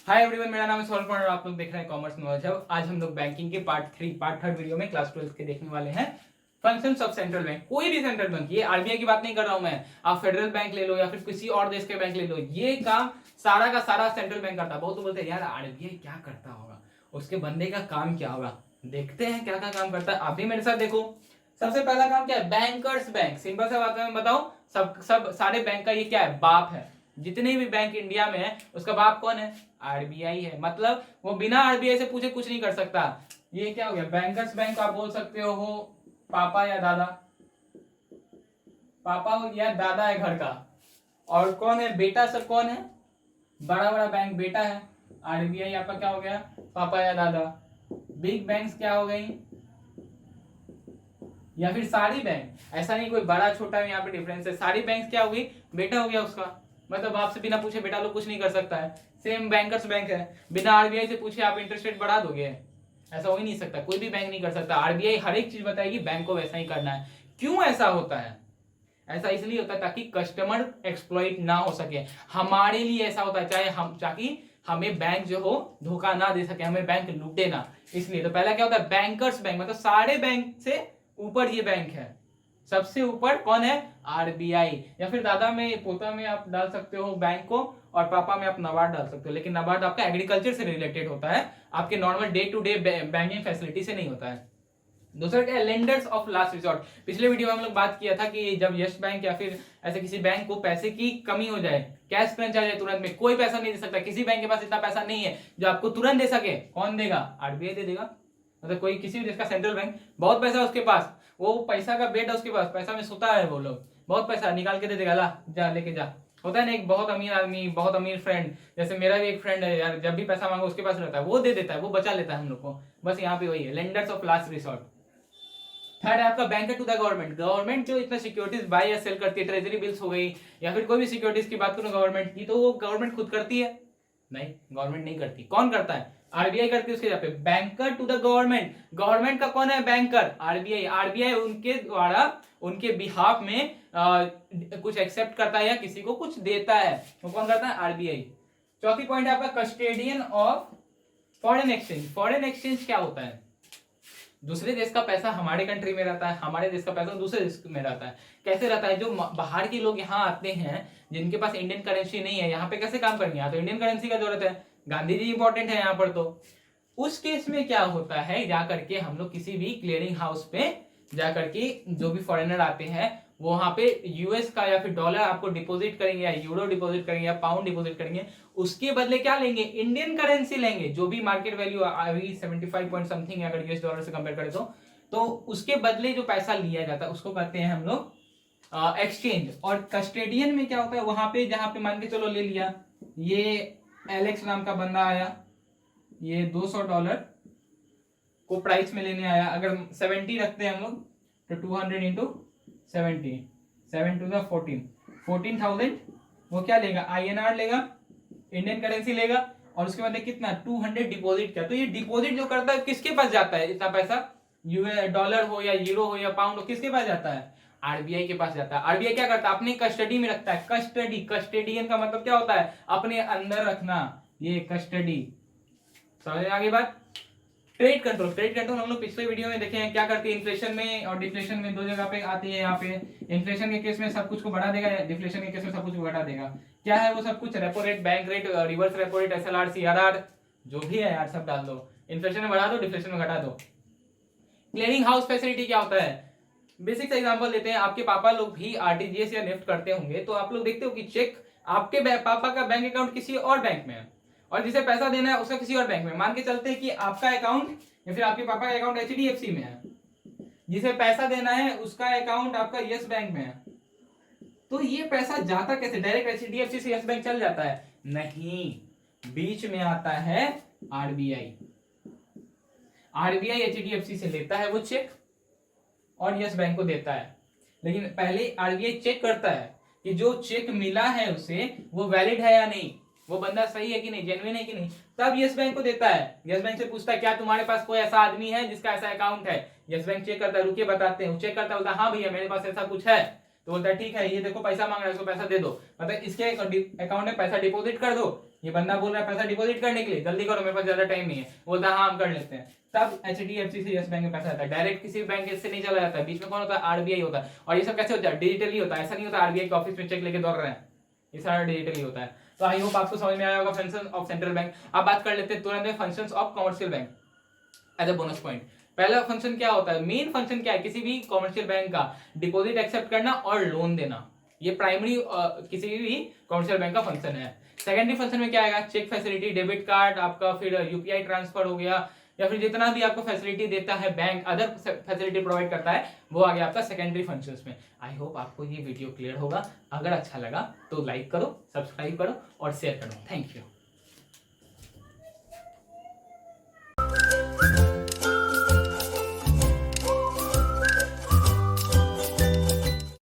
Hi everyone, मेरा नाम है सौरभ और आप लोग देख रहे हैं कॉमर्स नॉलेज हब। आज हम लोग बैंकिंग के पार्ट थर्ड वीडियो में क्लास 12 के देखने वाले हैं। Functions of central bank. कोई भी सेंट्रल बैंक, ये आरबीआई की बात नहीं कर रहा हूं मैं, आप फेडरल बैंक ले लो या फिर किसी और देश के बैंक ले लो, ये काम सारा का सारा सेंट्रल बैंक करता है। बहुत तो बोलते हैं यार आरबीआई क्या करता होगा, उसके बंदे का काम क्या होगा। देखते हैं क्या क्या काम करता है, आप भी मेरे साथ देखो। सबसे पहला काम क्या है, बैंकर्स बैंक। सिंपल सा बात मैं बताऊं, सब सारे बैंक का ये क्या है, बाप है। जितने भी बैंक इंडिया में है उसका बाप कौन है, आरबीआई है। मतलब वो बिना आरबीआई से पूछे कुछ नहीं कर सकता। ये क्या हो गया, बैंकर्स बैंक आप बोल सकते हो पापा या दादा, पापा या दादा है घर का। और कौन है बेटा, सब कौन है, बड़ा बड़ा बैंक बेटा है। आरबीआई आपका क्या हो गया, पापा या दादा। बिग बैंक्स क्या हो गई, या फिर सारी बैंक, ऐसा नहीं कोई बड़ा छोटा यहाँ पे डिफरेंस है। सारी बैंक क्या होगी, बेटा हो गया उसका। मतलब बाप से बिना पूछे बेटा लोग कुछ नहीं कर सकता है। सेम बैंकर्स बैंक है, बिना आरबीआई से पूछे आप इंटरेस्ट रेट बढ़ा दोगे, ऐसा हो ही नहीं सकता। कोई भी बैंक नहीं कर सकता। आरबीआई हर एक चीज बताएगी, बैंक को वैसा ही करना है। क्यों ऐसा होता है, ऐसा इसलिए होता है ताकि कस्टमर एक्सप्लॉइट ना हो सके। हमारे लिए ऐसा होता है, चाहे हम ताकि हमें बैंक जो हो धोखा ना दे सके, हमें बैंक लूटे ना। इसलिए तो पहला क्या होता है, बैंकर्स बैंक, मतलब सारे बैंक से ऊपर ये बैंक है। सबसे ऊपर कौन है, आरबीआई। या फिर दादा में पोता में आप डाल सकते हो बैंक को, और पापा में आप नबार्ड डाल सकते हो। लेकिन नबार्ड आपका एग्रीकल्चर से रिलेटेड होता है, आपके normal day to day banking facility से नहीं होता है। दूसरा क्या है, लेंडर्स ऑफ लास्ट रिसोर्ट। पिछले वीडियो में हम लोग बात किया था कि जब यस बैंक या फिर ऐसे किसी बैंक को पैसे की कमी हो जाए, कैश क्रंच आ जाए, तुरंत में कोई पैसा नहीं दे सकता, किसी बैंक के पास इतना पैसा नहीं है जो आपको तुरंत दे सके, कौन देगा, आरबीआई दे देगा। मतलब कोई किसी भी देश का सेंट्रल बैंक, बहुत पैसा है उसके पास, वो पैसा का बेट है उसके पास, पैसा में सोता है वो लोग, बहुत पैसा निकाल के दे देगा, ला जा लेके जा। होता है ना एक बहुत अमीर आदमी, बहुत अमीर फ्रेंड, जैसे मेरा भी एक फ्रेंड है यार, जब भी पैसा मांगो उसके पास रहता है, वो दे देता है, वो बचा लेता है हम लोग को। बस यहाँ पे वही है, lenders of last resort. Third है आपका banker to the government. Government जो इतना सिक्योरिटीज बाय या सेल करती है, ट्रेजरी बिल्स हो गई या फिर कोई भी सिक्योरिटीज की बात करूं गवर्नमेंट की, तो वो गवर्नमेंट खुद करती है, नहीं गवर्नमेंट नहीं करती। कौन करता है, आरबीआई करती है उसके जगह पे। Banker to the government, government का कौन है बैंकर, आरबीआई। आरबीआई उनके द्वारा उनके बिहाफ में कुछ एक्सेप्ट करता है या किसी को कुछ देता है, वो कौन करता है, आरबीआई। चौथी पॉइंट है आपका custodian of foreign exchange. Foreign exchange क्या होता है, दूसरे देश का पैसा हमारे कंट्री में रहता है, हमारे देश का पैसा दूसरे देश में रहता है। कैसे रहता है, जो बाहर के लोग यहाँ आते हैं जिनके पास इंडियन करेंसी नहीं है, यहाँ पे कैसे काम करेंगे, यहाँ तो इंडियन करेंसी का जरूरत है, गांधी जी इंपॉर्टेंट है यहाँ पर। तो उस केस में क्या होता है, जाकर के हम लोग किसी भी क्लियरिंग हाउस पे जाकर के जो भी फॉरेनर आते हैं वो वहां पे यूएस का या फिर डॉलर आपको डिपॉजिट करेंगे, या यूरो डिपॉजिट करेंगे, या पाउंड डिपॉजिट करेंगे। उसके बदले क्या लेंगे, इंडियन करेंसी लेंगे, जो भी मार्केट वैल्यू अभी 75 पॉइंट समथिंग है अगर यूएस डॉलर से कंपेयर करें तो उसके बदले जो पैसा लिया जाता है उसको कहते हैं हम लोग एक्सचेंज। और कस्टेडियन में क्या होता है, वहां पे जहां पे मान के चलो ले लिया, ये एलेक्स नाम का बंदा आया, ये $200 को प्राइस में लेने आया। अगर 70 रखते हैं हम लोग तो 200 इंटू 70, 7 टू द 14,000 वो क्या लेगा, आईएनआर लेगा, इंडियन करेंसी लेगा, और उसके बाद कितना 200 डिपॉजिट किया। तो ये डिपॉजिट जो करता है किसके पास जाता है, इतना पैसा यूएस डॉलर हो या यूरो हो या पाउंड हो, किसके पास जाता है, आरबीआई के पास जाता है। आरबीआई क्या करता है, अपने कस्टडी में रखता है। कस्टडी, कस्टेडियन का मतलब क्या होता है, अपने अंदर रखना, ये कस्टडी। समझ में आगे बात। ट्रेड कंट्रोल, ट्रेड कंट्रोल हम लोग पिछले वीडियो में देखे हैं क्या करती है, इन्फ्लेशन में और डिफ्लेशन में दो जगह पे आती है। यहाँ पे इन्फ्लेशन के केस में सब कुछ को बढ़ा देगा, डिफ्लेशन के केस में सब कुछ को घटा देगा। क्या है वो सब कुछ, repo rate, bank rate, reverse repo rate, SLR, CRR, जो भी है यार सब डाल दो। इन्फ्लेशन में बढ़ा दो, डिफ्लेशन में घटा दो। क्लियरिंग हाउस फैसिलिटी क्या होता है, बेसिक एग्जांपल देते हैं। आपके पापा लोग भी आरटीजीएस या नेफ्ट करते होंगे, तो आप लोग देखते हो कि चेक आपके पापा का बैंक अकाउंट किसी और बैंक में है और जिसे पैसा देना है उसका किसी और बैंक में। मान के चलते हैं कि आपका अकाउंट या फिर आपके पापा का अकाउंट एचडीएफसी में है, जिसे पैसा देना है उसका अकाउंट आपका यस बैंक में है। तो ये पैसा जाता कैसे, डायरेक्ट एचडीएफसी से यस बैंक चल जाता है, नहीं, बीच में आता है आरबीआई। आरबीआई एचडीएफसी से लेता है वो चेक और यस बैंक को देता है। लेकिन पहले आरबीआई चेक करता है कि जो चेक मिला है उसे वो वैलिड है या नहीं, वो बंदा सही है कि नहीं, जेन्युइन है कि नहीं, तब यस बैंक को देता है। यस बैंक से पूछता है क्या तुम्हारे पास कोई ऐसा आदमी है जिसका ऐसा अकाउंट है, यस बैंक चेक करता है, रुकिए बताते हैं, चेक करता है, बोलता हाँ भैया मेरे पास ऐसा कुछ है, तो बोलता है ठीक है, ये देखो पैसा मांग रहा है, इसको पैसा दे दो, मतलब इसके अकाउंट में पैसा डिपॉजिट कर दो। ये बंदा बोल रहा है पैसा डिपॉजिट करने के लिए, जल्दी करो मेरे पास ज्यादा टाइम नहीं है। बोलता है हाँ हम कर लेते हैं। तब HDFC से यस बैंक में पैसा आता है, डायरेक्ट किसी भी बैंक से नहीं चला जाता है, बीच में कौन होता है, RBI होता है। और ये सब कैसे होता है, डिजिटली होता है, ऐसा नहीं होता RBI के ऑफिस में चेक लेके दौड़ रहे हैं, ये सारा डिजिटली होता है। तो आई होप आपको समझ में आया होगा फंक्शन ऑफ सेंट्रल बैंक। अब बात कर लेते हैं तुरंत में functions of commercial bank as a bonus point. पहला फंक्शन क्या होता है, मेन फंक्शन क्या है, किसी भी कमर्शियल बैंक का डिपॉजिट एक्सेप्ट करना और लोन देना, ये प्राइमरी किसी भी कमर्शियल बैंक का फंक्शन है। सेकेंडरी फंक्शन में क्या आएगा, चेक फैसिलिटी, डेबिट कार्ड आपका, फिर UPI ट्रांसफर हो गया, या फिर जितना भी आपको फैसिलिटी देता है बैंक, अदर फैसिलिटी प्रोवाइड करता है, वो आ गया आपका सेकेंडरी फंक्शंस में। आई होप आपको ये वीडियो क्लियर होगा। अगर अच्छा लगा तो लाइक करो, सब्सक्राइब करो और शेयर करो। Thank you.